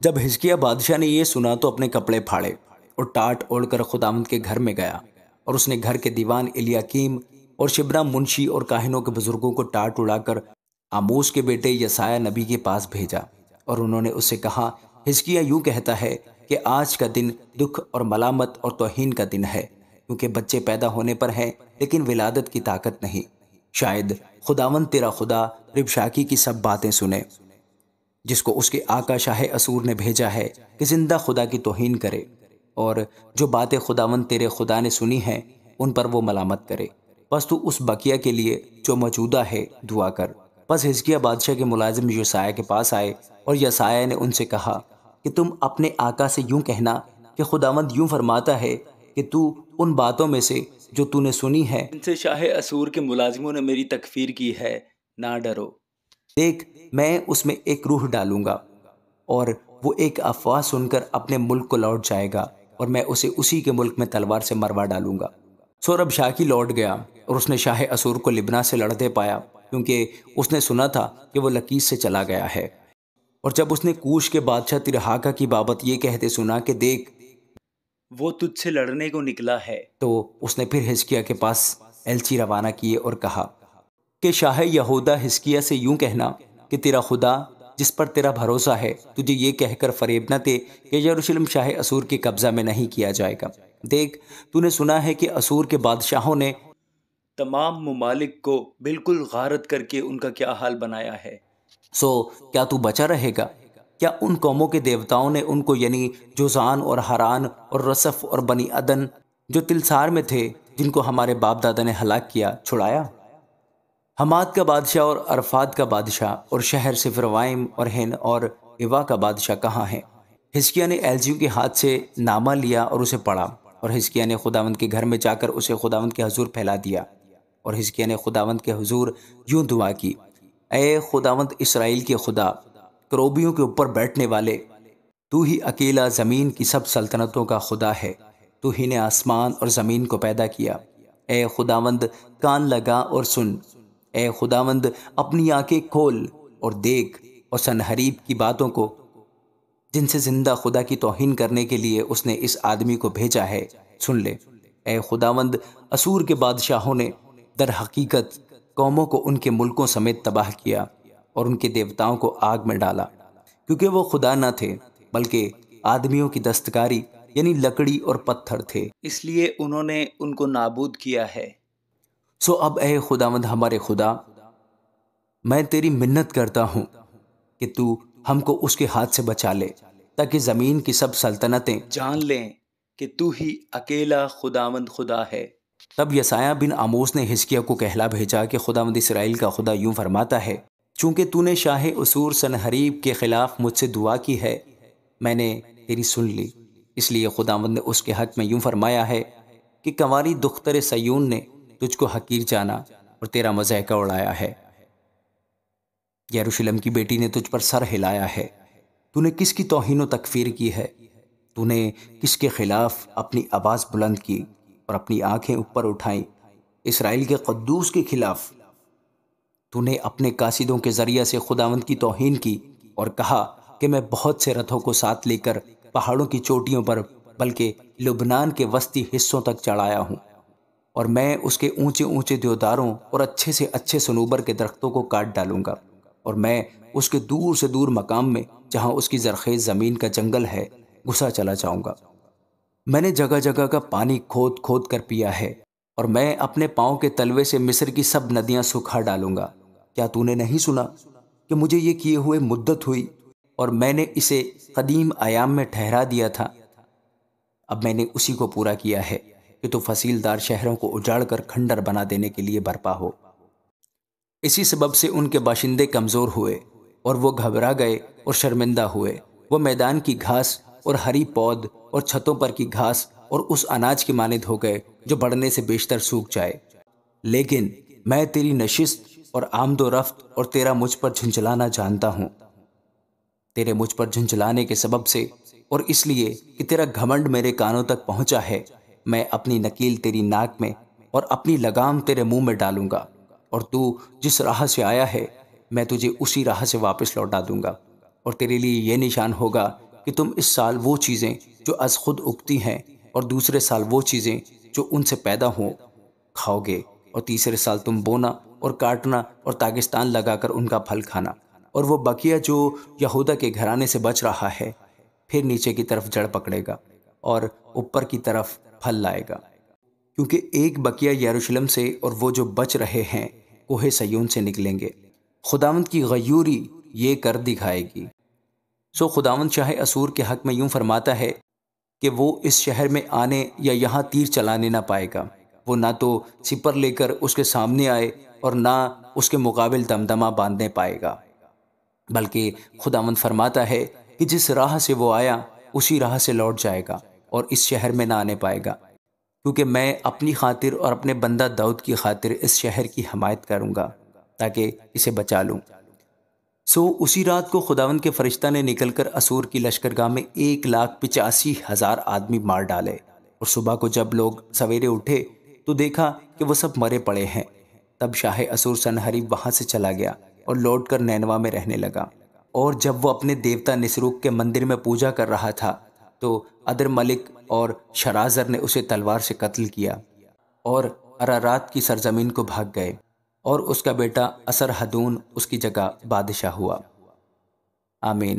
جب حزقیہ بادشاہ نے یہ سنا تو اپنے کپڑے پھاڑے اور ٹاٹ اوڑھ کر خداوند کے گھر میں گیا، اور اس نے گھر کے دیوان الیاکیم اور شبنا منشی اور کاہنوں کے بزرگوں کو ٹاٹ اڑا کر آموس کے بیٹے یسایہ نبی کے پاس بھیجا، اور انہوں نے اس سے کہا، حزقیہ یوں کہتا ہے کہ آج کا دن دکھ اور ملامت اور توہین کا دن ہے، کیونکہ بچے پیدا ہونے پر ہیں لیکن ولادت کی طاقت نہیں۔ شاید خداوند تیرا خدا ربشاکی کی سب باتیں سنے، جس کو اس کے آقا شاہ اسور نے بھیجا ہے کہ زندہ خدا کی توہین کرے، اور جو باتیں خداوند تیرے خدا نے سنی ہیں ان پر وہ ملامت کرے۔ بس تو اس بقیہ کے لیے جو موجودہ ہے دعا کر۔ بس حزقیہ بادشاہ کے ملازم یسایہ کے پاس آئے، اور یسایہ نے ان سے کہا کہ تم اپنے آقا سے یوں کہنا کہ خداوند یوں فرماتا ہے کہ تو ان باتوں میں سے جو تو نے سنی ہے ان سے شاہ اسور کے ملازموں نے میری تکفیر کی ہے، نہ ڈرو۔ دیکھ، میں اس میں ایک روح ڈالوں گا، اور وہ ایک افواہ سن کر اپنے ملک کو لوٹ جائے گا، اور میں اسے اسی کے ملک میں تلوار سے مروا ڈالوں گا۔ سو ربشاکی لوٹ گیا، اور اس نے شاہ اسور کو لبنا سے لڑتے پایا، کیونکہ اس نے سنا تھا کہ وہ لکیس سے چلا گیا ہے۔ اور جب اس نے کوش کے بادشاہ ترہاکا کی بابت یہ کہتے سنا کہ دیکھ، وہ تجھ سے لڑنے کو نکلا ہے، تو اس نے پھر حزقیہ کے پاس ایلچی روانہ کیے اور کہا کہ شاہ یہودا حزقیہ سے یوں کہنا کہ تیرا خدا جس پر تیرا بھروسہ ہے تجھے یہ کہہ کر فریب نہ دے کہ یروشلم شاہ اسور کے قبضہ میں نہیں کیا جائے گا۔ دیکھ، تو نے سنا ہے کہ اسور کے بادشاہوں نے تمام ممالک کو بالکل غارت کر کے ان کا کیا حال بنایا ہے۔ سو کیا تو بچا رہے گا؟ کیا ان قوموں کے دیوتاؤں نے ان کو، یعنی جوزان اور حران اور رصف اور بنی عدن جو تلسار میں تھے، جن کو ہمارے باپ دادا نے ہلاک کیا، چھڑایا؟ حماد کا بادشاہ اور عرفات کا بادشاہ اور شہر سفروائم اور ہن اور ایوا کا بادشاہ کہاں ہیں؟ حزقیہ نے ایلچیوں کے ہاتھ سے نامہ لیا اور اسے پڑھا، اور حزقیہ نے خداوند کے گھر میں جا کر اسے خداوند کے حضور پھیلا دیا، اور حزقیہ نے خداوند کے حضور یوں دعا کی، اے خداوند اسرائیل کے خدا، کروبیوں کے اوپر بیٹھنے والے، تو ہی اکیلا زمین کی سب سلطنتوں کا خدا ہے، تو ہی نے آسمان اور زمین کو پیدا کیا۔ اے خداوند، کان لگا اور سن، اے خداوند اپنی آنکھیں کھول اور دیکھ، اور سنحریب کی باتوں کو جن سے زندہ خدا کی توہین کرنے کے لیے اس نے اس آدمی کو بھیجا ہے سن لے۔ اے خداوند، اسور کے بادشاہوں نے در حقیقت قوموں کو ان کے ملکوں سمیت تباہ کیا، اور ان کے دیوتاؤں کو آگ میں ڈالا، کیونکہ وہ خدا نہ تھے بلکہ آدمیوں کی دستکاری یعنی لکڑی اور پتھر تھے، اس لیے انہوں نے ان کو نابود کیا ہے۔ سو اب اے خداوند ہمارے خدا، میں تیری منت کرتا ہوں کہ تو ہم کو اس کے ہاتھ سے بچا لے، تاکہ زمین کی سب سلطنتیں جان لیں کہ تو ہی اکیلا خداوند خدا ہے۔ تب یسایہ بن آموس نے حزقیہ کو کہلا بھیجا کہ خداوند اسرائیل کا خدا یوں فرماتا ہے، چونکہ تو نے شاہ اسور سنحریب کے خلاف مجھ سے دعا کی ہے، میں نے تیری سن لی، اس لیے خداوند نے اس کے حق میں یوں فرمایا ہے کہ کنواری دختر سیون نے تجھ کو حقیر جانا اور تیرا مضحکہ اڑایا ہے، یروشلم کی بیٹی نے تجھ پر سر ہلایا ہے، تو نے کس کی توہین و تکفیر کی ہے؟ تو نے کس کے خلاف اپنی آواز بلند کی اور اپنی آنکھیں اوپر اٹھائیں؟ اسرائیل کے قدوس کے خلاف۔ تو نے اپنے قاصدوں کے ذریعہ سے خداوند کی توہین کی اور کہا کہ میں بہت سے رتھوں کو ساتھ لے کر پہاڑوں کی چوٹیوں پر بلکہ لبنان کے وسطی حصوں تک چڑھایا ہوں، اور میں اس کے اونچے اونچے دیوداروں اور اچھے سے اچھے صنوبر کے درختوں کو کاٹ ڈالوں گا، اور میں اس کے دور سے دور مقام میں جہاں اس کی زرخیز زمین کا جنگل ہے گھسا چلا جاؤں گا۔ میں نے جگہ جگہ کا پانی کھود کھود کر پیا ہے، اور میں اپنے پاؤں کے تلوے سے مصر کی سب ندیاں سکھا ڈالوں گا۔ کیا تو نے نہیں سنا کہ مجھے یہ کیے ہوئے مدت ہوئی، اور میں نے اسے قدیم ایام میں ٹھہرا دیا تھا؟ اب میں نے اسی کو پورا کیا ہے کہ تو فصیلدار شہروں کو اجاڑ کر کھنڈر بنا دینے کے لیے برپا ہو۔ اسی سبب سے ان کے باشندے کمزور ہوئے، اور وہ گھبرا گئے اور شرمندہ ہوئے، وہ میدان کی گھاس اور ہری پود اور چھتوں پر کی گھاس اور اس اناج کے مانند ہو گئے جو بڑھنے سے بیشتر سوکھ جائے۔ لیکن میں تیری نشست اور آمد و رفت اور تیرا مجھ پر جھنجھلانا جانتا ہوں۔ تیرے مجھ پر جھنجھلانے کے سبب سے اور اس لیے کہ تیرا گھمنڈ میرے کانوں تک پہنچا ہے، میں اپنی نکیل تیری ناک میں اور اپنی لگام تیرے منہ میں ڈالوں گا، اور تو جس راہ سے آیا ہے میں تجھے اسی راہ سے واپس لوٹا دوں گا، اور تیرے لیے یہ نشان ہوگا کہ تم اس سال وہ چیزیں جو از خود اگتی ہیں اور دوسرے سال وہ چیزیں جو ان سے پیدا ہوں کھاؤ گے، اور تیسرے سال تم بونا اور کاٹنا اور داغستان لگا کر ان کا پھل کھانا، اور وہ بقیہ جو یہودا کے گھرانے سے بچ رہا ہے پھر نیچے کی طرف جڑ پکڑے گا اور اوپر کی طرف پھل لائے گا، کیونکہ ایک بقیہ یروشلم سے اور وہ جو بچ رہے ہیں کوہ سیون سے نکلیں گے۔ خداوند کی غیوری یہ کر دکھائے گی۔ سو خداوند شاہ اسور کے حق میں یوں فرماتا ہے کہ وہ اس شہر میں آنے یا یہاں تیر چلانے نہ پائے گا، وہ نہ تو سپر لے کر اس کے سامنے آئے اور نہ اس کے مقابل دمدمہ باندھنے پائے گا، بلکہ خداوند فرماتا ہے کہ جس راہ سے وہ آیا اسی راہ سے لوٹ جائے گا اور اس شہر میں نہ آنے پائے گا، کیونکہ میں اپنی خاطر اور اپنے بندہ داؤد کی خاطر اس شہر کی حمایت کروں گا تاکہ اسے بچا لوں۔ سو اسی رات کو خداوند کے فرشتہ نے نکل کر اسور کی لشکرگاہ میں 1,85,000 آدمی مار ڈالے، اور صبح کو جب لوگ سویرے اٹھے تو دیکھا کہ وہ سب مرے پڑے ہیں۔ تب شاہ اسور سنہریب وہاں سے چلا گیا اور لوٹ کر نینوا میں رہنے لگا، اور جب وہ اپنے دیوتا نسروک کے مندر میں پوجا کر رہا تھا تو ادر ملک اور شرازر نے اسے تلوار سے قتل کیا اور ارارات کی سرزمین کو بھاگ گئے، اور اس کا بیٹا اسر حدون اس کی جگہ بادشاہ ہوا۔ آمین۔